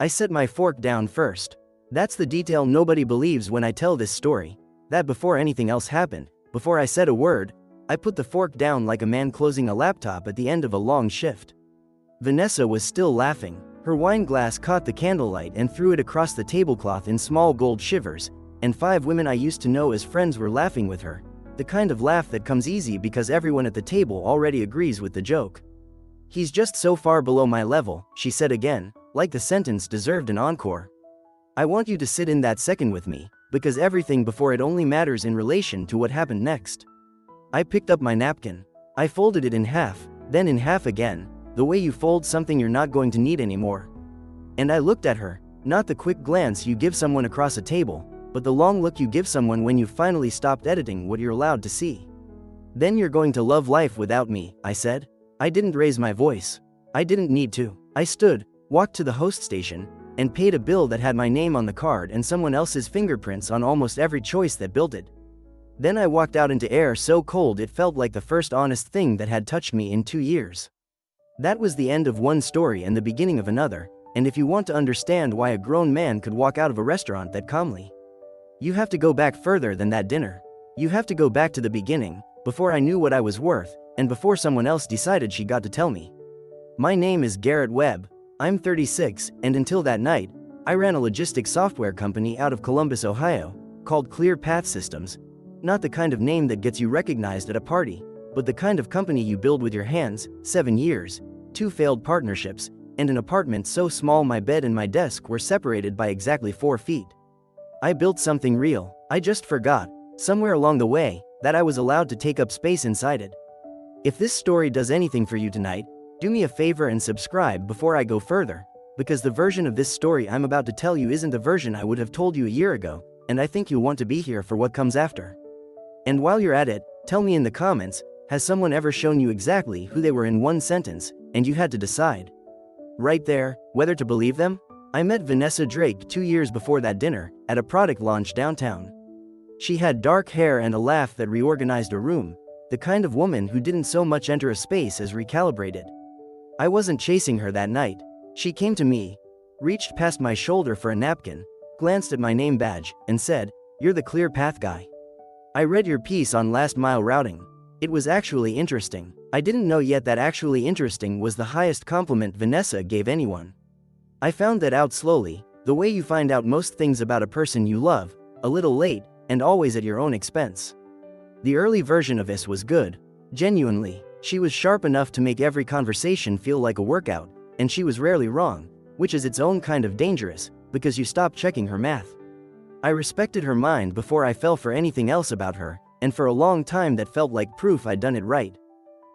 I set my fork down first. That's the detail nobody believes when I tell this story. That before anything else happened, before I said a word, I put the fork down like a man closing a laptop at the end of a long shift. Vanessa was still laughing. Her wine glass caught the candlelight and threw it across the tablecloth in small gold shivers, and 5 women I used to know as friends were laughing with her. The kind of laugh that comes easy because everyone at the table already agrees with the joke. "He's just so far below my level," she said again, like the sentence deserved an encore. "I want you to sit in that second with me, because everything before it only matters in relation to what happened next." I picked up my napkin. I folded it in half, then in half again, the way you fold something you're not going to need anymore. And I looked at her, not the quick glance you give someone across a table, but the long look you give someone when you've finally stopped editing what you're allowed to see. "Then you're going to love life without me," I said. I didn't raise my voice. I didn't need to. I stood, walked to the host station, and paid a bill that had my name on the card and someone else's fingerprints on almost every choice that built it. Then I walked out into air so cold it felt like the first honest thing that had touched me in 2 years. That was the end of one story and the beginning of another, and if you want to understand why a grown man could walk out of a restaurant that calmly, you have to go back further than that dinner. You have to go back to the beginning, before I knew what I was worth, and before someone else decided she got to tell me. My name is Garrett Webb. I'm 36, and until that night, I ran a logistics software company out of Columbus, Ohio, called Clear Path Systems. Not the kind of name that gets you recognized at a party, but the kind of company you build with your hands. 7 years, 2 failed partnerships, and an apartment so small my bed and my desk were separated by exactly 4 feet. I built something real. I just forgot, somewhere along the way, that I was allowed to take up space inside it. If this story does anything for you tonight, do me a favor and subscribe before I go further, because the version of this story I'm about to tell you isn't the version I would have told you a year ago, and I think you'll want to be here for what comes after. And while you're at it, tell me in the comments, has someone ever shown you exactly who they were in one sentence, and you had to decide right there whether to believe them? I met Vanessa Drake 2 years before that dinner, at a product launch downtown. She had dark hair and a laugh that reorganized a room, the kind of woman who didn't so much enter a space as recalibrate it. I wasn't chasing her that night. She came to me, reached past my shoulder for a napkin, glanced at my name badge, and said, "You're the Clear Path guy. I read your piece on last mile routing. It was actually interesting." I didn't know yet that actually interesting was the highest compliment Vanessa gave anyone. I found that out slowly, the way you find out most things about a person you love, a little late, and always at your own expense. The early version of this was good. Genuinely, she was sharp enough to make every conversation feel like a workout, and she was rarely wrong, which is its own kind of dangerous, because you stop checking her math. I respected her mind before I fell for anything else about her, and for a long time that felt like proof I'd done it right.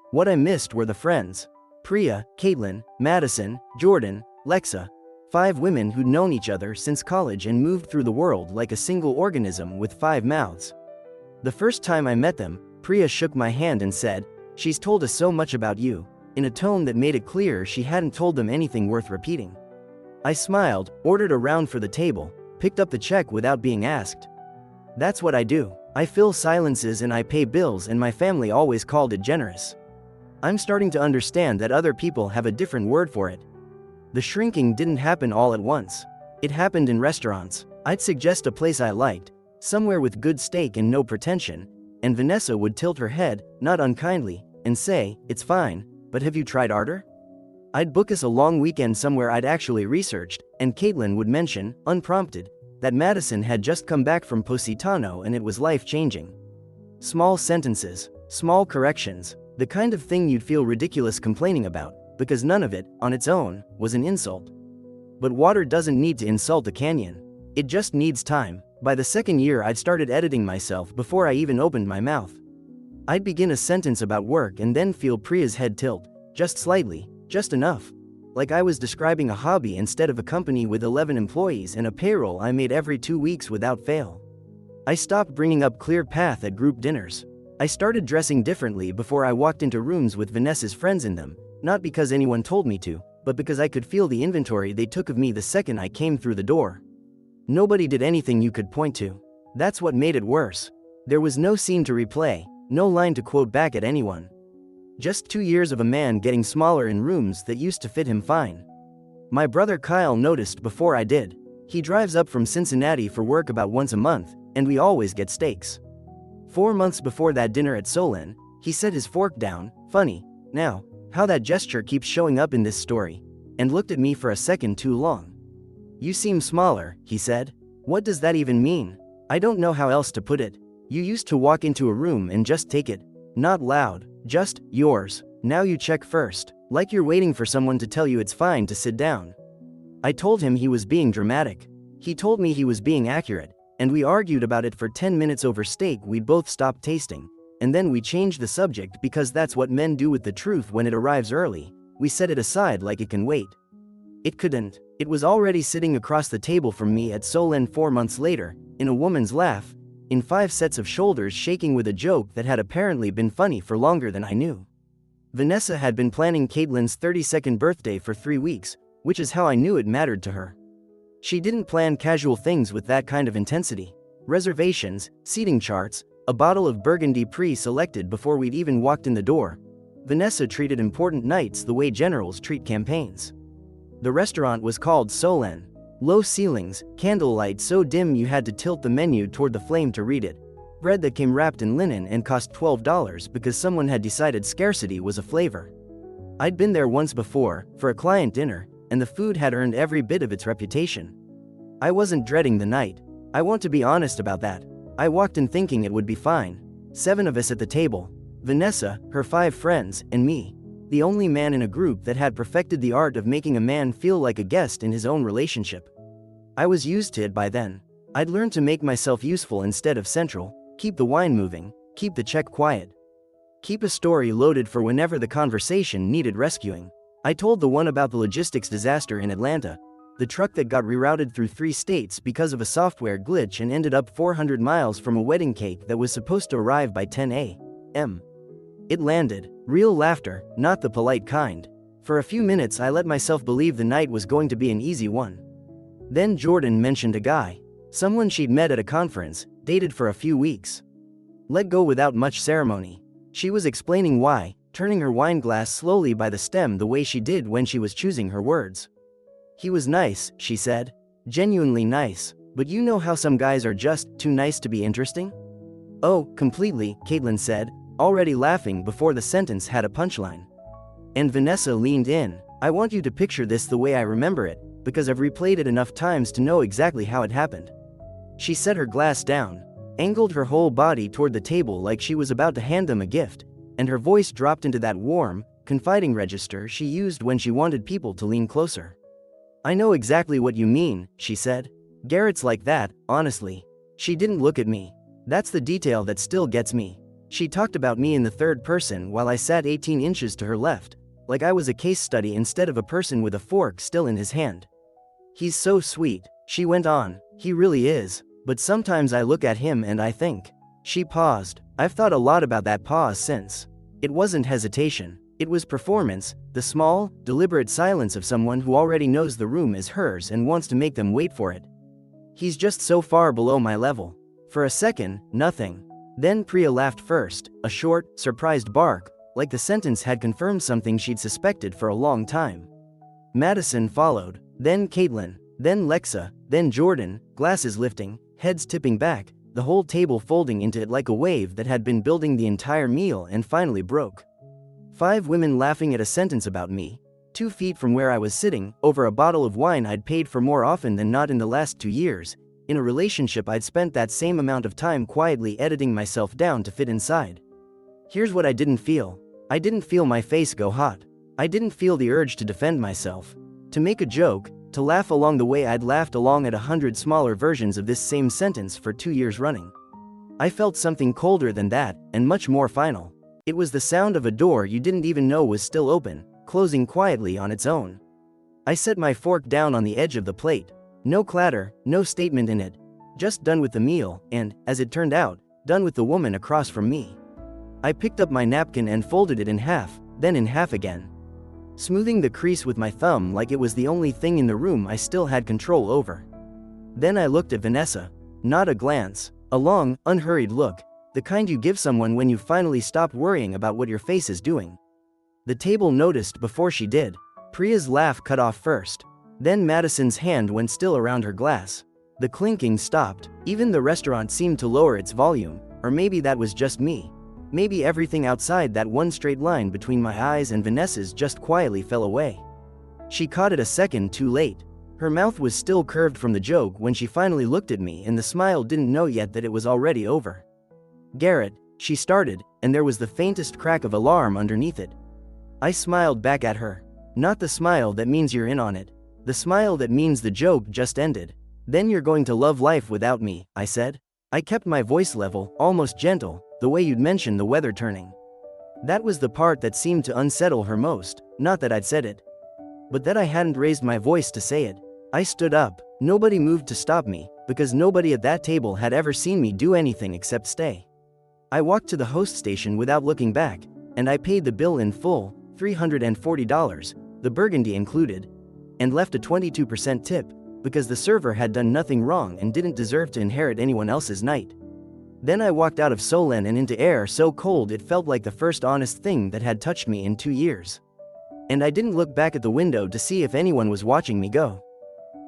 What I missed were the friends. Priya, Caitlin, Madison, Jordan, Lexa. 5 women who'd known each other since college and moved through the world like a single organism with 5 mouths. The first time I met them, Priya shook my hand and said, "She's told us so much about you," in a tone that made it clear she hadn't told them anything worth repeating. I smiled, ordered a round for the table, picked up the check without being asked. That's what I do. I fill silences and I pay bills, and my family always called it generous. I'm starting to understand that other people have a different word for it. The shrinking didn't happen all at once. It happened in restaurants. I'd suggest a place I liked, somewhere with good steak and no pretension, and Vanessa would tilt her head, not unkindly, and say, "It's fine, but have you tried harder?" I'd book us a long weekend somewhere I'd actually researched, and Caitlin would mention, unprompted, that Madison had just come back from Positano and it was life-changing. Small sentences, small corrections, the kind of thing you'd feel ridiculous complaining about, because none of it, on its own, was an insult. But water doesn't need to insult a canyon. It just needs time. By the second year I'd started editing myself before I even opened my mouth. I'd begin a sentence about work and then feel Priya's head tilt, just slightly, just enough. Like I was describing a hobby instead of a company with 11 employees and a payroll I made every 2 weeks without fail. I stopped bringing up Clear Path at group dinners. I started dressing differently before I walked into rooms with Vanessa's friends in them, not because anyone told me to, but because I could feel the inventory they took of me the second I came through the door. Nobody did anything you could point to. That's what made it worse. There was no scene to replay, no line to quote back at anyone. Just 2 years of a man getting smaller in rooms that used to fit him fine. My brother Kyle noticed before I did. He drives up from Cincinnati for work about once a month, and we always get steaks. 4 months before that dinner at Solon, he set his fork down, funny, now, how that gesture keeps showing up in this story, and looked at me for a second too long. You seem smaller, he said. What does that even mean? I don't know how else to put it. You used to walk into a room and just take it. Not loud, just, yours. Now you check first, like you're waiting for someone to tell you it's fine to sit down. I told him he was being dramatic. He told me he was being accurate, and we argued about it for 10 minutes over steak we'd both stopped tasting, and then we changed the subject because that's what men do with the truth when it arrives early. We set it aside like it can wait. It couldn't. It was already sitting across the table from me at Solon 4 months later, in a woman's laugh, in 5 sets of shoulders shaking with a joke that had apparently been funny for longer than I knew. Vanessa had been planning Caitlin's 32nd birthday for 3 weeks, which is how I knew it mattered to her. She didn't plan casual things with that kind of intensity. Reservations, seating charts, a bottle of Burgundy pre-selected before we'd even walked in the door. Vanessa treated important nights the way generals treat campaigns. The restaurant was called Solon. Low ceilings, candlelight so dim you had to tilt the menu toward the flame to read it. Bread that came wrapped in linen and cost $12 because someone had decided scarcity was a flavor. I'd been there once before, for a client dinner, and the food had earned every bit of its reputation. I wasn't dreading the night. I want to be honest about that. I walked in thinking it would be fine. 7 of us at the table. Vanessa, her 5 friends, and me. The only man in a group that had perfected the art of making a man feel like a guest in his own relationship. I was used to it by then. I'd learned to make myself useful instead of central, keep the wine moving, keep the check quiet. Keep a story loaded for whenever the conversation needed rescuing. I told the one about the logistics disaster in Atlanta, the truck that got rerouted through 3 states because of a software glitch and ended up 400 miles from a wedding cake that was supposed to arrive by 10 a.m. It landed. Real laughter, not the polite kind. For a few minutes I let myself believe the night was going to be an easy one. Then Jordan mentioned a guy. Someone she'd met at a conference, dated for a few weeks. Let go without much ceremony. She was explaining why, turning her wine glass slowly by the stem the way she did when she was choosing her words. He was nice, she said. Genuinely nice, but you know how some guys are just too nice to be interesting? Oh, completely, Caitlin said, already laughing before the sentence had a punchline. And Vanessa leaned in. I want you to picture this the way I remember it, because I've replayed it enough times to know exactly how it happened. She set her glass down, angled her whole body toward the table like she was about to hand them a gift, and her voice dropped into that warm, confiding register she used when she wanted people to lean closer. I know exactly what you mean, she said. Garrett's like that, honestly. She didn't look at me. That's the detail that still gets me. She talked about me in the third person while I sat 18 inches to her left, like I was a case study instead of a person with a fork still in his hand. He's so sweet, she went on. He really is, but sometimes I look at him and I think. She paused. I've thought a lot about that pause since. It wasn't hesitation. It was performance, the small, deliberate silence of someone who already knows the room is hers and wants to make them wait for it. He's just so far below my level. For a second, nothing. Then Priya laughed first, a short, surprised bark, like the sentence had confirmed something she'd suspected for a long time. Madison followed, then Caitlin, then Lexa, then Jordan, glasses lifting, heads tipping back, the whole table folding into it like a wave that had been building the entire meal and finally broke. 5 women laughing at a sentence about me, 2 feet from where I was sitting, over a bottle of wine I'd paid for more often than not in the last 2 years, in a relationship I'd spent that same amount of time quietly editing myself down to fit inside. Here's what I didn't feel. I didn't feel my face go hot. I didn't feel the urge to defend myself, to make a joke, to laugh along the way I'd laughed along at 100 smaller versions of this same sentence for 2 years running. I felt something colder than that, and much more final. It was the sound of a door you didn't even know was still open, closing quietly on its own. I set my fork down on the edge of the plate. No clatter, no statement in it. Just done with the meal, and, as it turned out, done with the woman across from me. I picked up my napkin and folded it in half, then in half again, smoothing the crease with my thumb like it was the only thing in the room I still had control over. Then I looked at Vanessa. Not a glance, a long, unhurried look, the kind you give someone when you finally stop worrying about what your face is doing. The table noticed before she did. Priya's laugh cut off first. Then Madison's hand went still around her glass. The clinking stopped. Even the restaurant seemed to lower its volume, or maybe that was just me. Maybe everything outside that one straight line between my eyes and Vanessa's just quietly fell away. She caught it a second too late. Her mouth was still curved from the joke when she finally looked at me, and the smile didn't know yet that it was already over. "Garrett," she started, and there was the faintest crack of alarm underneath it. I smiled back at her. Not the smile that means you're in on it. The smile that means the joke just ended. "Then you're going to love life without me," I said. I kept my voice level, almost gentle, the way you'd mentioned the weather turning. That was the part that seemed to unsettle her most, not that I'd said it, but that I hadn't raised my voice to say it. I stood up. Nobody moved to stop me, because nobody at that table had ever seen me do anything except stay. I walked to the host station without looking back, and I paid the bill in full, $340, the burgundy included, and left a 22% tip, because the server had done nothing wrong and didn't deserve to inherit anyone else's night. Then I walked out of Solen and into air so cold it felt like the first honest thing that had touched me in 2 years. And I didn't look back at the window to see if anyone was watching me go.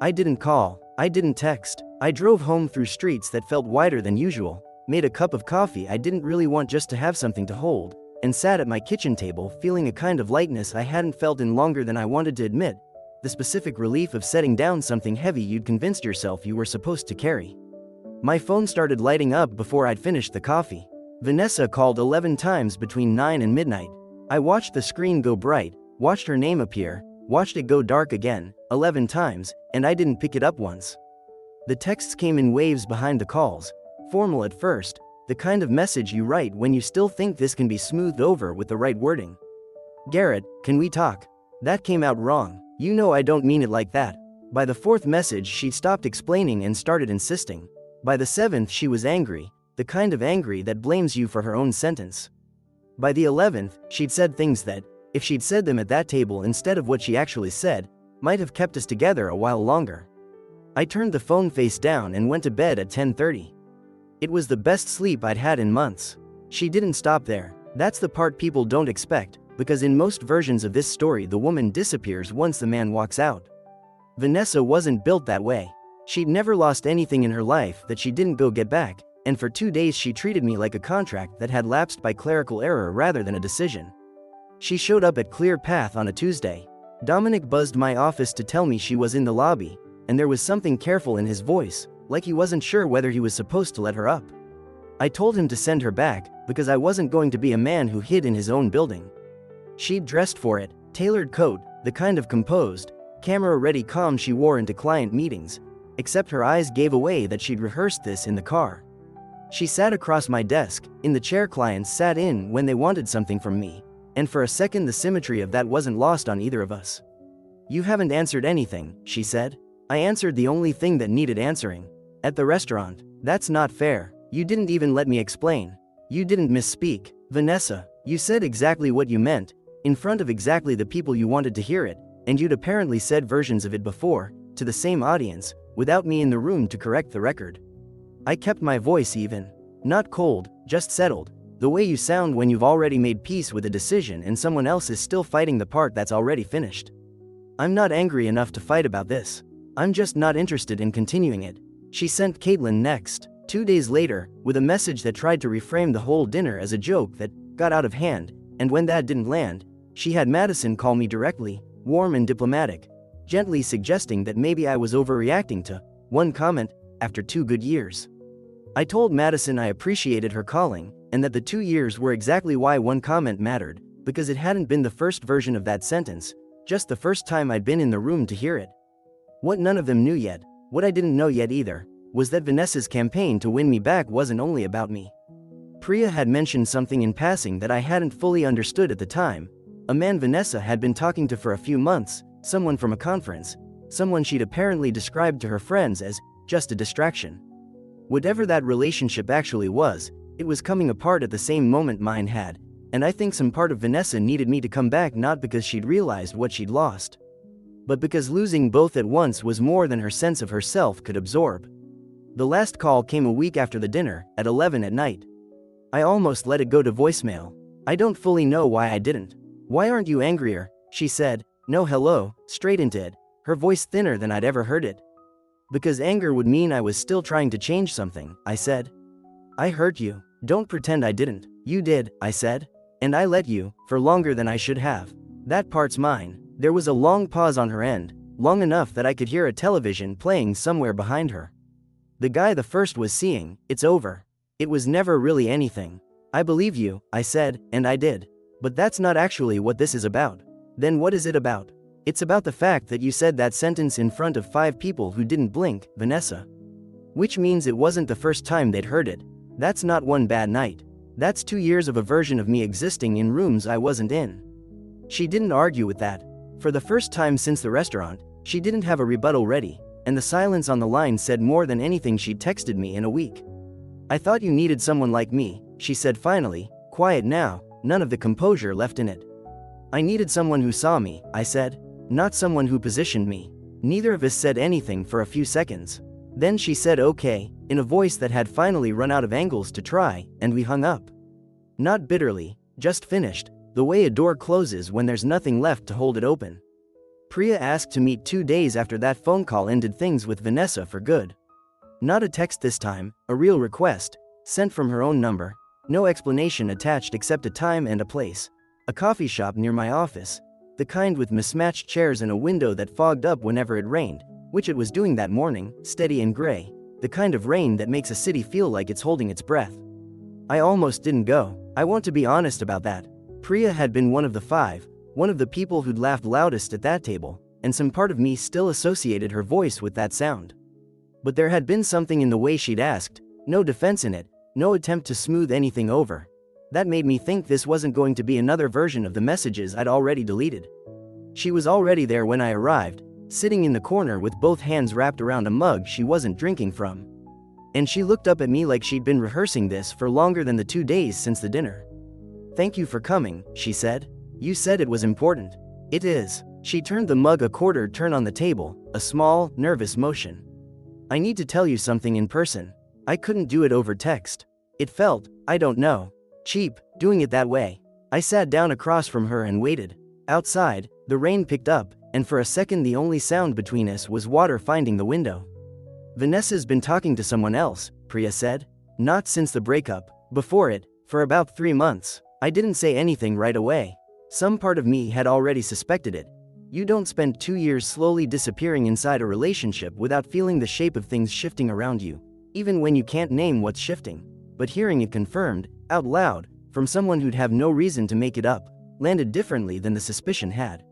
I didn't call. I didn't text. I drove home through streets that felt wider than usual, made a cup of coffee I didn't really want just to have something to hold, and sat at my kitchen table feeling a kind of lightness I hadn't felt in longer than I wanted to admit, the specific relief of setting down something heavy you'd convinced yourself you were supposed to carry. My phone started lighting up before I'd finished the coffee. Vanessa called 11 times between 9 and midnight. I watched the screen go bright, watched her name appear, watched it go dark again, 11 times, and I didn't pick it up once. The texts came in waves behind the calls, formal at first, the kind of message you write when you still think this can be smoothed over with the right wording. "Garrett, can we talk?" That came out wrong. "You know I don't mean it like that." By the fourth message she stopped explaining and started insisting. By the seventh she was angry, the kind of angry that blames you for her own sentence. By the 11th, she'd said things that, if she'd said them at that table instead of what she actually said, might have kept us together a while longer. I turned the phone face down and went to bed at 10:30. It was the best sleep I'd had in months. She didn't stop there. That's the part people don't expect, because in most versions of this story the woman disappears once the man walks out. Vanessa wasn't built that way. She'd never lost anything in her life that she didn't go get back, and for 2 days she treated me like a contract that had lapsed by clerical error rather than a decision. She showed up at Clear Path on a Tuesday. Dominic buzzed my office to tell me she was in the lobby, and there was something careful in his voice, like he wasn't sure whether he was supposed to let her up. I told him to send her back, because I wasn't going to be a man who hid in his own building. She'd dressed for it, tailored coat, the kind of composed, camera-ready calm she wore into client meetings, except her eyes gave away that she'd rehearsed this in the car. She sat across my desk, in the chair clients sat in when they wanted something from me, and for a second the symmetry of that wasn't lost on either of us. "You haven't answered anything," she said. I answered the only thing that needed answering. "At the restaurant." "That's not fair. You didn't even let me explain. You didn't misspeak. Vanessa, you said exactly what you meant, in front of exactly the people you wanted to hear it, and you'd apparently said versions of it before, to the same audience, without me in the room to correct the record." I kept my voice even. Not cold, just settled, the way you sound when you've already made peace with a decision and someone else is still fighting the part that's already finished. "I'm not angry enough to fight about this. I'm just not interested in continuing it." She sent Caitlin next, 2 days later, with a message that tried to reframe the whole dinner as a joke that got out of hand, and when that didn't land, she had Madison call me directly, warm and diplomatic, gently suggesting that maybe I was overreacting to one comment after 2 good years. I told Madison I appreciated her calling, and that the 2 years were exactly why one comment mattered, because it hadn't been the first version of that sentence, just the first time I'd been in the room to hear it. What none of them knew yet, what I didn't know yet either, was that Vanessa's campaign to win me back wasn't only about me. Priya had mentioned something in passing that I hadn't fully understood at the time. A man Vanessa had been talking to for a few months, someone from a conference, someone she'd apparently described to her friends as just a distraction. Whatever that relationship actually was, it was coming apart at the same moment mine had, and I think some part of Vanessa needed me to come back not because she'd realized what she'd lost, but because losing both at once was more than her sense of herself could absorb. The last call came a week after the dinner, at 11 at night. I almost let it go to voicemail. I don't fully know why I didn't. "Why aren't you angrier?" she said. "No hello, straight into it." her voice thinner than I'd ever heard it. Because anger would mean I was still trying to change something, I said. I hurt you. Don't pretend I didn't. You did, I said. And I let you, for longer than I should have. That part's mine. There was a long pause on her end, long enough that I could hear a television playing somewhere behind her. The guy the first was seeing, it's over. It was never really anything. I believe you, I said, and I did. But that's not actually what this is about. Then what is it about? It's about the fact that you said that sentence in front of 5 people who didn't blink, Vanessa. Which means it wasn't the first time they'd heard it. That's not one bad night. That's 2 years of a version of me existing in rooms I wasn't in. She didn't argue with that. For the first time since the restaurant, she didn't have a rebuttal ready, and the silence on the line said more than anything she'd texted me in a week. I thought you needed someone like me, she said finally, quiet now, none of the composure left in it. I needed someone who saw me, I said, not someone who positioned me. Neither of us said anything for a few seconds. Then she said okay, in a voice that had finally run out of angles to try, and we hung up. Not bitterly, just finished, the way a door closes when there's nothing left to hold it open. Priya asked to meet 2 days after that phone call ended things with Vanessa for good. Not a text this time, a real request, sent from her own number, no explanation attached except a time and a place. A coffee shop near my office, the kind with mismatched chairs and a window that fogged up whenever it rained, which it was doing that morning, steady and gray, the kind of rain that makes a city feel like it's holding its breath. I almost didn't go. I want to be honest about that. Priya had been one of the 5, one of the people who'd laughed loudest at that table, and some part of me still associated her voice with that sound. But there had been something in the way she'd asked, no defense in it, no attempt to smooth anything over. That made me think this wasn't going to be another version of the messages I'd already deleted. She was already there when I arrived, sitting in the corner with both hands wrapped around a mug she wasn't drinking from. And she looked up at me like she'd been rehearsing this for longer than the 2 days since the dinner. Thank you for coming, she said. You said it was important. It is. She turned the mug a quarter turn on the table, a small, nervous motion. I need to tell you something in person. I couldn't do it over text. It felt, I don't know, cheap, doing it that way. I sat down across from her and waited. Outside, the rain picked up, and for a second the only sound between us was water finding the window. Vanessa's been talking to someone else, Priya said. Not since the breakup. Before it, for about 3 months. I didn't say anything right away. Some part of me had already suspected it. You don't spend 2 years slowly disappearing inside a relationship without feeling the shape of things shifting around you, even when you can't name what's shifting. But hearing it confirmed, out loud, from someone who'd have no reason to make it up, landed differently than the suspicion had.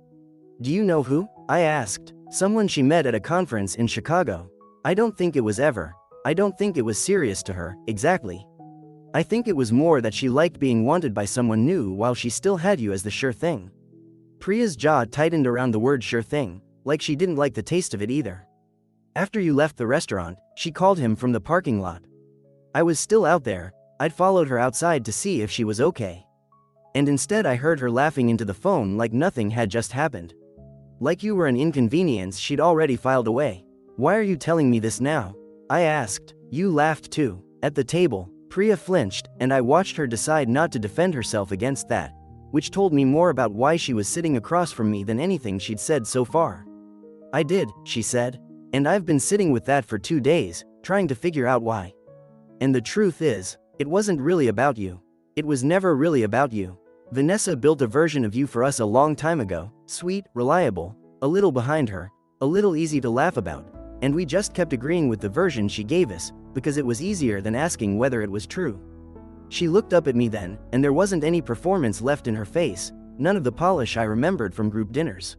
Do you know who? I asked. Someone she met at a conference in Chicago. I don't think it was ever. I don't think it was serious to her, exactly. I think it was more that she liked being wanted by someone new while she still had you as the sure thing. Priya's jaw tightened around the word sure thing, like she didn't like the taste of it either. After you left the restaurant, she called him from the parking lot. I was still out there. I'd followed her outside to see if she was okay. And instead I heard her laughing into the phone like nothing had just happened. Like you were an inconvenience she'd already filed away. Why are you telling me this now? I asked. You laughed too. At the table, Priya flinched, and I watched her decide not to defend herself against that, which told me more about why she was sitting across from me than anything she'd said so far. I did, she said. And I've been sitting with that for 2 days, trying to figure out why. And the truth is, it wasn't really about you. It was never really about you. Vanessa built a version of you for us a long time ago, sweet, reliable, a little behind her, a little easy to laugh about, and we just kept agreeing with the version she gave us, because it was easier than asking whether it was true. She looked up at me then, and there wasn't any performance left in her face, none of the polish I remembered from group dinners.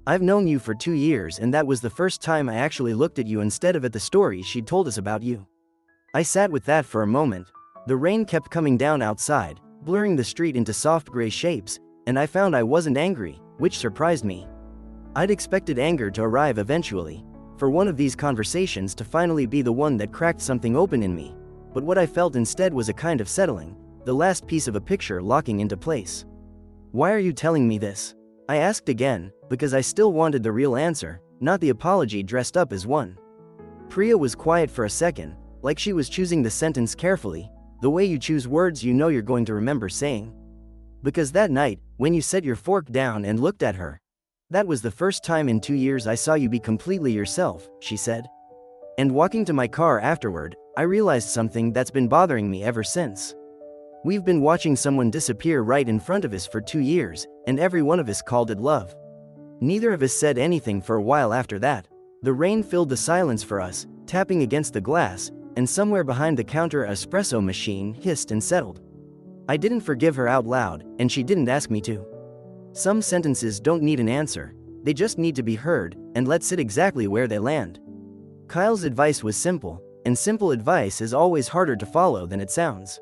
I've known you for 2 years, and that was the first time I actually looked at you instead of at the stories she'd told us about you. I sat with that for a moment. The rain kept coming down outside, blurring the street into soft gray shapes, and I found I wasn't angry, which surprised me. I'd expected anger to arrive eventually, for one of these conversations to finally be the one that cracked something open in me, but what I felt instead was a kind of settling, the last piece of a picture locking into place. Why are you telling me this? I asked again, because I still wanted the real answer, not the apology dressed up as one. Priya was quiet for a second, like she was choosing the sentence carefully, the way you choose words you know you're going to remember saying. Because that night, when you set your fork down and looked at her, That was the first time in 2 years I saw you be completely yourself, she said. And walking to my car afterward, I realized something that's been bothering me ever since. We've been watching someone disappear right in front of us for 2 years, and every one of us called it love. Neither of us said anything for a while after that. The rain filled the silence for us, tapping against the glass, and somewhere behind the counter an espresso machine hissed and settled. I didn't forgive her out loud, and she didn't ask me to. Some sentences don't need an answer, they just need to be heard, and let sit exactly where they land. Kyle's advice was simple, and simple advice is always harder to follow than it sounds.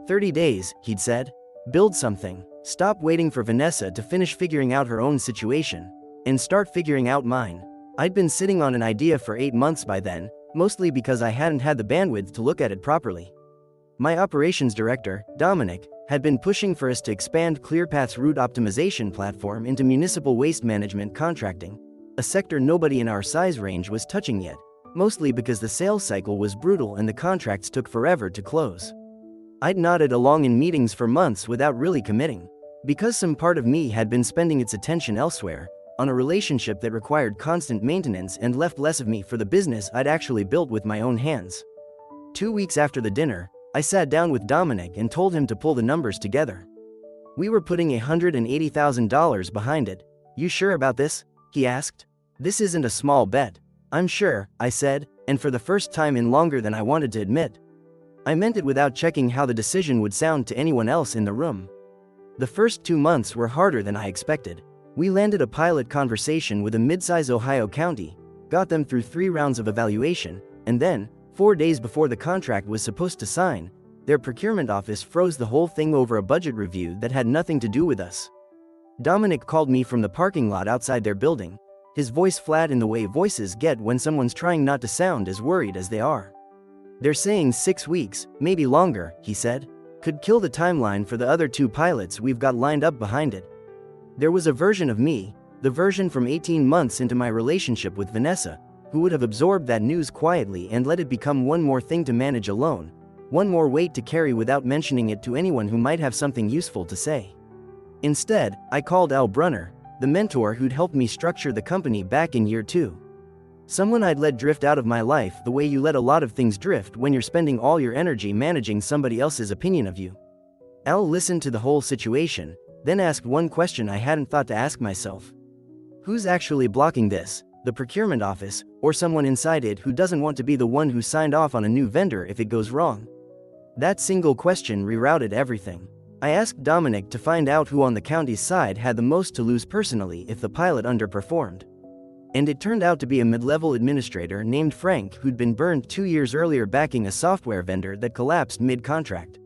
30 days, he'd said. Build something. Stop waiting for Vanessa to finish figuring out her own situation, and start figuring out mine. I'd been sitting on an idea for 8 months by then, mostly because I hadn't had the bandwidth to look at it properly. My operations director, Dominic, had been pushing for us to expand ClearPath's route optimization platform into municipal waste management contracting, a sector nobody in our size range was touching yet, mostly because the sales cycle was brutal and the contracts took forever to close. I'd nodded along in meetings for months without really committing, because some part of me had been spending its attention elsewhere, on a relationship that required constant maintenance and left less of me for the business I'd actually built with my own hands. 2 weeks after the dinner, I sat down with Dominic and told him to pull the numbers together. We were putting $180,000 behind it. You sure about this? He asked. This isn't a small bet. I'm sure, I said, and for the first time in longer than I wanted to admit. I meant it without checking how the decision would sound to anyone else in the room. The first 2 months were harder than I expected. We landed a pilot conversation with a mid-size Ohio county, got them through 3 rounds of evaluation, and then, 4 days before the contract was supposed to sign, their procurement office froze the whole thing over a budget review that had nothing to do with us. Dominic called me from the parking lot outside their building, his voice flat in the way voices get when someone's trying not to sound as worried as they are. They're saying 6 weeks, maybe longer, he said. Could kill the timeline for the other 2 pilots we've got lined up behind it. There was a version of me, the version from 18 months into my relationship with Vanessa, who would have absorbed that news quietly and let it become one more thing to manage alone, one more weight to carry without mentioning it to anyone who might have something useful to say. Instead, I called Al Brunner, the mentor who'd helped me structure the company back in year 2. Someone I'd let drift out of my life the way you let a lot of things drift when you're spending all your energy managing somebody else's opinion of you. Al listened to the whole situation, then asked one question I hadn't thought to ask myself. Who's actually blocking this, the procurement office, or someone inside it who doesn't want to be the one who signed off on a new vendor if it goes wrong? That single question rerouted everything. I asked Dominic to find out who on the county's side had the most to lose personally if the pilot underperformed. And it turned out to be a mid-level administrator named Frank who'd been burned 2 years earlier backing a software vendor that collapsed mid-contract.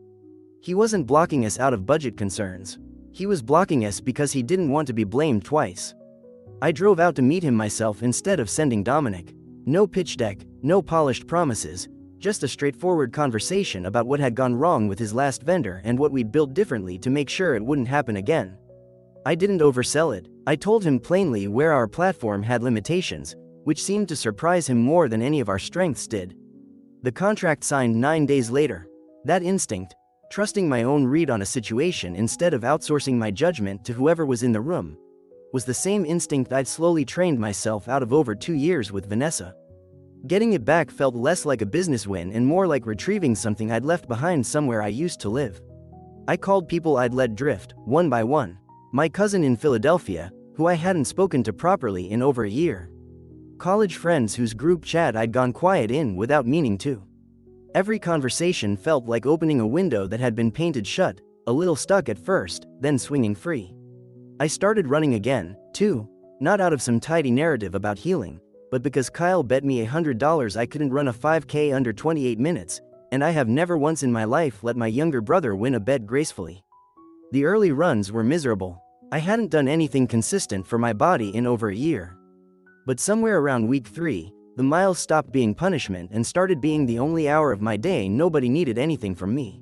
He wasn't blocking us out of budget concerns. He was blocking us because he didn't want to be blamed twice. I drove out to meet him myself instead of sending Dominic. No pitch deck, no polished promises, just a straightforward conversation about what had gone wrong with his last vendor and what we'd built differently to make sure it wouldn't happen again. I didn't oversell it. I told him plainly where our platform had limitations, which seemed to surprise him more than any of our strengths did. The contract signed 9 days later. That instinct, trusting my own read on a situation instead of outsourcing my judgment to whoever was in the room, was the same instinct I'd slowly trained myself out of over 2 years with Vanessa. Getting it back felt less like a business win and more like retrieving something I'd left behind somewhere I used to live. I called people I'd let drift, one by one. My cousin in Philadelphia, who I hadn't spoken to properly in over a year. College friends whose group chat I'd gone quiet in without meaning to. Every conversation felt like opening a window that had been painted shut, a little stuck at first, then swinging free. I started running again, too, not out of some tidy narrative about healing, but because Kyle bet me $100 I couldn't run a 5K under 28 minutes, and I have never once in my life let my younger brother win a bet gracefully. The early runs were miserable. I hadn't done anything consistent for my body in over a year. But somewhere around week 3, the miles stopped being punishment and started being the only hour of my day nobody needed anything from me.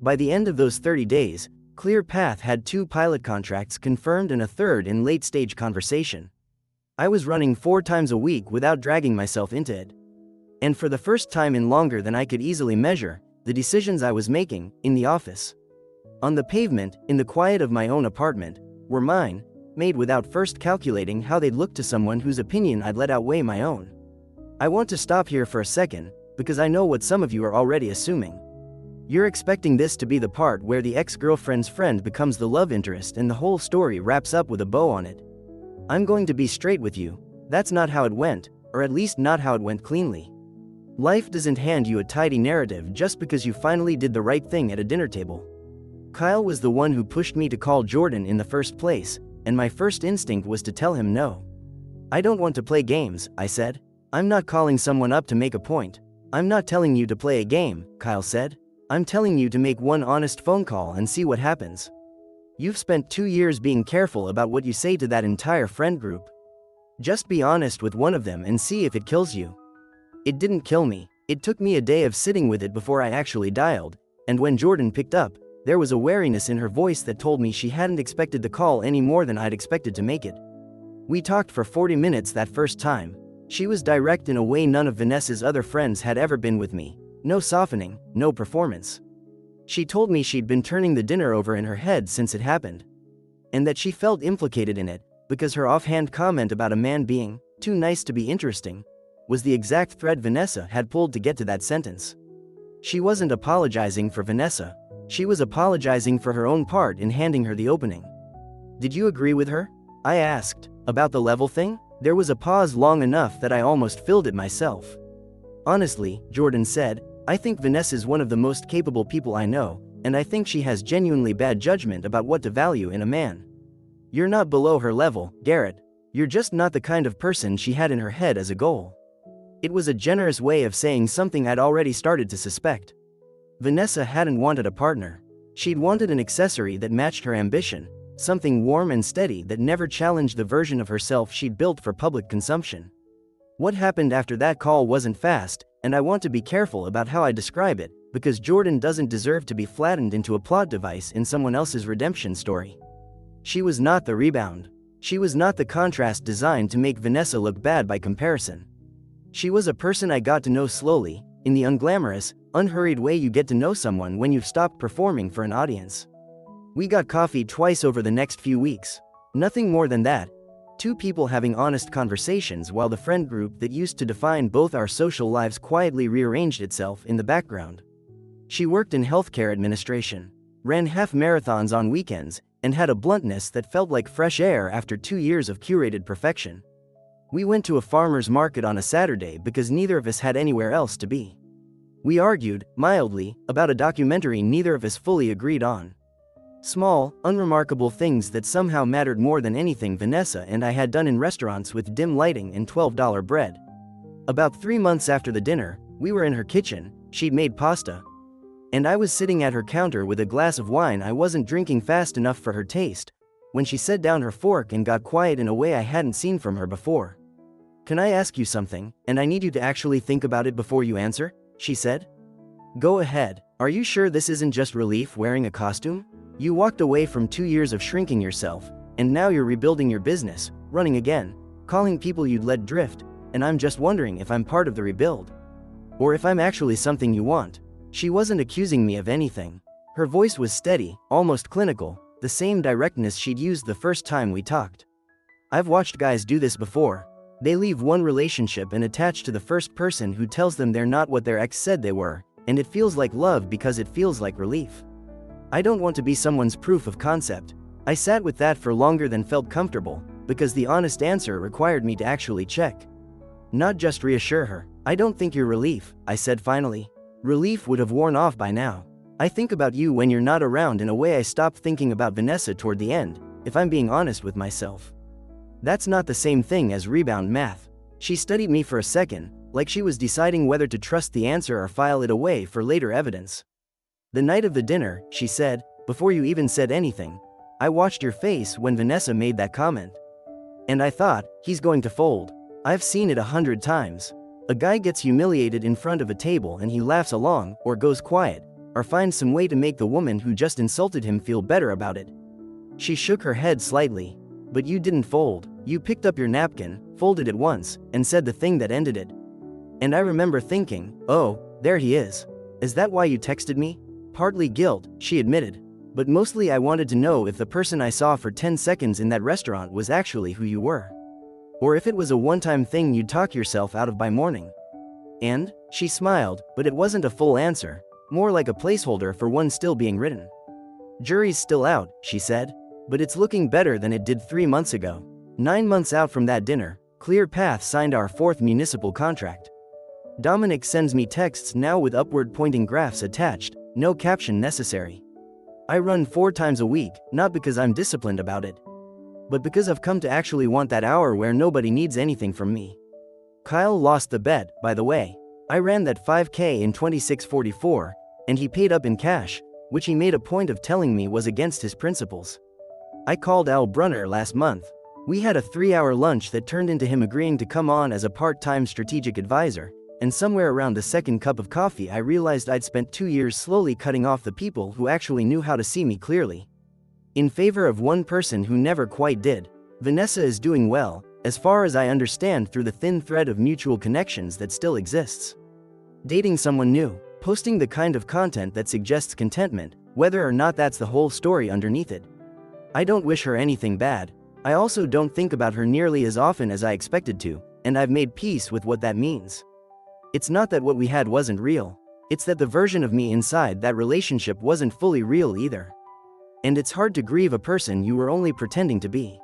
By the end of those 30 days, ClearPath had 2 pilot contracts confirmed and a third in late-stage conversation. I was running 4 times a week without dragging myself into it. And for the first time in longer than I could easily measure, the decisions I was making, in the office, on the pavement, in the quiet of my own apartment, were mine, made without first calculating how they'd look to someone whose opinion I'd let outweigh my own. I want to stop here for a second, because I know what some of you are already assuming. You're expecting this to be the part where the ex-girlfriend's friend becomes the love interest and the whole story wraps up with a bow on it. I'm going to be straight with you. That's not how it went, or at least not how it went cleanly. Life doesn't hand you a tidy narrative just because you finally did the right thing at a dinner table. Kyle was the one who pushed me to call Jordan in the first place, and my first instinct was to tell him no. I don't want to play games, I said. I'm not calling someone up to make a point. I'm not telling you to play a game, Kyle said. I'm telling you to make one honest phone call and see what happens. You've spent 2 years being careful about what you say to that entire friend group. Just be honest with one of them and see if it kills you. It didn't kill me. It took me a day of sitting with it before I actually dialed, and when Jordan picked up, there was a wariness in her voice that told me she hadn't expected the call any more than I'd expected to make it. We talked for 40 minutes that first time. She was direct in a way none of Vanessa's other friends had ever been with me. No softening, no performance. She told me she'd been turning the dinner over in her head since it happened. And that she felt implicated in it, because her offhand comment about a man being too nice to be interesting was the exact thread Vanessa had pulled to get to that sentence. She wasn't apologizing for Vanessa. She was apologizing for her own part in handing her the opening. Did you agree with her? I asked. About the level thing? There was a pause long enough that I almost filled it myself. Honestly, Jordan said, I think Vanessa's one of the most capable people I know, and I think she has genuinely bad judgment about what to value in a man. You're not below her level, Garrett. You're just not the kind of person she had in her head as a goal. It was a generous way of saying something I'd already started to suspect. Vanessa hadn't wanted a partner. She'd wanted an accessory that matched her ambition, something warm and steady that never challenged the version of herself she'd built for public consumption. What happened after that call wasn't fast, and I want to be careful about how I describe it, because Jordan doesn't deserve to be flattened into a plot device in someone else's redemption story. She was not the rebound. She was not the contrast designed to make Vanessa look bad by comparison. She was a person I got to know slowly, in the unglamorous, unhurried way you get to know someone when you've stopped performing for an audience. We got coffee twice over the next few weeks. Nothing more than that. Two people having honest conversations while the friend group that used to define both our social lives quietly rearranged itself in the background. She worked in healthcare administration, ran half marathons on weekends, and had a bluntness that felt like fresh air after 2 years of curated perfection. We went to a farmer's market on a Saturday because neither of us had anywhere else to be. We argued, mildly, about a documentary neither of us fully agreed on. Small, unremarkable things that somehow mattered more than anything Vanessa and I had done in restaurants with dim lighting and $12 bread. About 3 months after the dinner, we were in her kitchen. She'd made pasta. And I was sitting at her counter with a glass of wine I wasn't drinking fast enough for her taste, when she set down her fork and got quiet in a way I hadn't seen from her before. Can I ask you something, and I need you to actually think about it before you answer? She said. Go ahead. Are you sure this isn't just relief wearing a costume? You walked away from 2 years of shrinking yourself, and now you're rebuilding your business, running again, calling people you'd let drift, and I'm just wondering if I'm part of the rebuild. Or if I'm actually something you want. She wasn't accusing me of anything. Her voice was steady, almost clinical, the same directness she'd used the first time we talked. I've watched guys do this before. They leave one relationship and attach to the first person who tells them they're not what their ex said they were, and it feels like love because it feels like relief. I don't want to be someone's proof of concept. I sat with that for longer than felt comfortable, because the honest answer required me to actually check. Not just reassure her. I don't think you're relief, I said finally. Relief would have worn off by now. I think about you when you're not around in a way I stopped thinking about Vanessa toward the end, if I'm being honest with myself. That's not the same thing as rebound math. She studied me for a second, like she was deciding whether to trust the answer or file it away for later evidence. The night of the dinner, she said, before you even said anything, I watched your face when Vanessa made that comment. And I thought, he's going to fold. I've seen it 100 times. A guy gets humiliated in front of a table and he laughs along, or goes quiet, or finds some way to make the woman who just insulted him feel better about it. She shook her head slightly. But you didn't fold. You picked up your napkin, folded it once, and said the thing that ended it. And I remember thinking, oh, there he is. Is that why you texted me? Partly guilt, she admitted. But mostly I wanted to know if the person I saw for 10 seconds in that restaurant was actually who you were. Or if it was a one-time thing you'd talk yourself out of by morning. And she smiled, but it wasn't a full answer, more like a placeholder for one still being written. Jury's still out, she said, but it's looking better than it did 3 months ago. 9 months out from that dinner, Clear Path signed our 4th municipal contract. Dominic sends me texts now with upward-pointing graphs attached, no caption necessary. I run 4 times a week, not because I'm disciplined about it, but because I've come to actually want that hour where nobody needs anything from me. Kyle lost the bet, by the way. I ran that 5K in 26:44, and he paid up in cash, which he made a point of telling me was against his principles. I called Al Brunner last month. We had a 3-hour lunch that turned into him agreeing to come on as a part-time strategic advisor, and somewhere around the second cup of coffee I realized I'd spent 2 years slowly cutting off the people who actually knew how to see me clearly, in favor of one person who never quite did. Vanessa is doing well, as far as I understand, through the thin thread of mutual connections that still exists. Dating someone new, posting the kind of content that suggests contentment, whether or not that's the whole story underneath it. I don't wish her anything bad. I also don't think about her nearly as often as I expected to, and I've made peace with what that means. It's not that what we had wasn't real, it's that the version of me inside that relationship wasn't fully real either. And it's hard to grieve a person you were only pretending to be.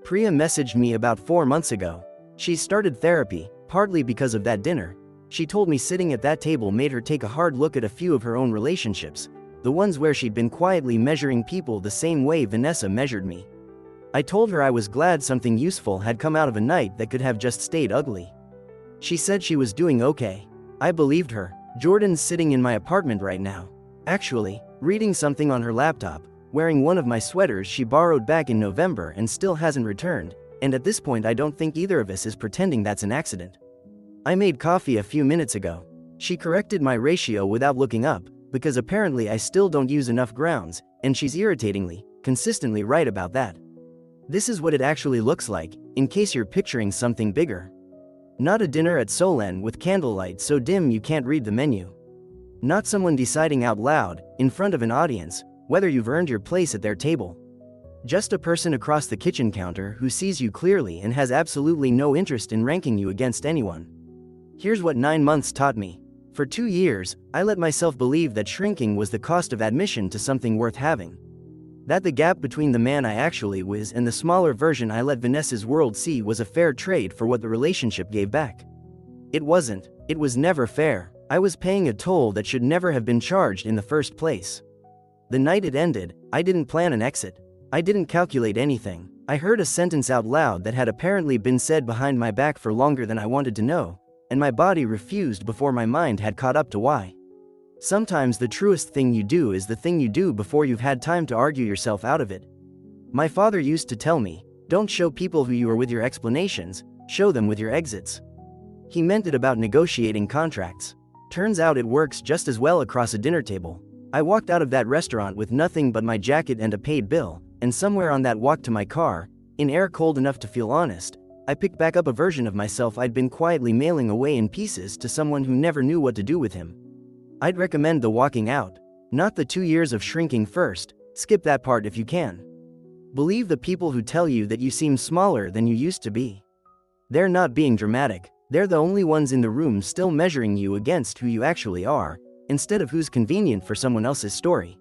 Priya messaged me about 4 months ago. She started therapy, partly because of that dinner. She told me sitting at that table made her take a hard look at a few of her own relationships, the ones where she'd been quietly measuring people the same way Vanessa measured me. I told her I was glad something useful had come out of a night that could have just stayed ugly. She said she was doing okay. I believed her. Jordan's sitting in my apartment right now, actually, reading something on her laptop, wearing one of my sweaters she borrowed back in November and still hasn't returned, and at this point I don't think either of us is pretending that's an accident. I made coffee a few minutes ago. She corrected my ratio without looking up, because apparently I still don't use enough grounds, and she's irritatingly, consistently right about that. This is what it actually looks like, in case you're picturing something bigger. Not a dinner at Solen with candlelight so dim you can't read the menu. Not someone deciding out loud, in front of an audience, whether you've earned your place at their table. Just a person across the kitchen counter who sees you clearly and has absolutely no interest in ranking you against anyone. Here's what 9 months taught me. For 2 years, I let myself believe that shrinking was the cost of admission to something worth having. That the gap between the man I actually was and the smaller version I let Vanessa's world see was a fair trade for what the relationship gave back. It wasn't. It was never fair. I was paying a toll that should never have been charged in the first place. The night it ended, I didn't plan an exit. I didn't calculate anything. I heard a sentence out loud that had apparently been said behind my back for longer than I wanted to know, and my body refused before my mind had caught up to why. Sometimes the truest thing you do is the thing you do before you've had time to argue yourself out of it. My father used to tell me, don't show people who you are with your explanations, show them with your exits. He meant it about negotiating contracts. Turns out it works just as well across a dinner table. I walked out of that restaurant with nothing but my jacket and a paid bill, and somewhere on that walk to my car, in air cold enough to feel honest, I picked back up a version of myself I'd been quietly mailing away in pieces to someone who never knew what to do with him. I'd recommend the walking out, not the 2 years of shrinking first. Skip that part if you can. Believe the people who tell you that you seem smaller than you used to be. They're not being dramatic. They're the only ones in the room still measuring you against who you actually are, instead of who's convenient for someone else's story.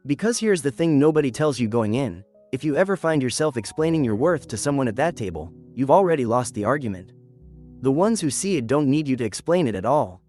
Because here's the thing nobody tells you going in: if you ever find yourself explaining your worth to someone at that table, you've already lost the argument. The ones who see it don't need you to explain it at all.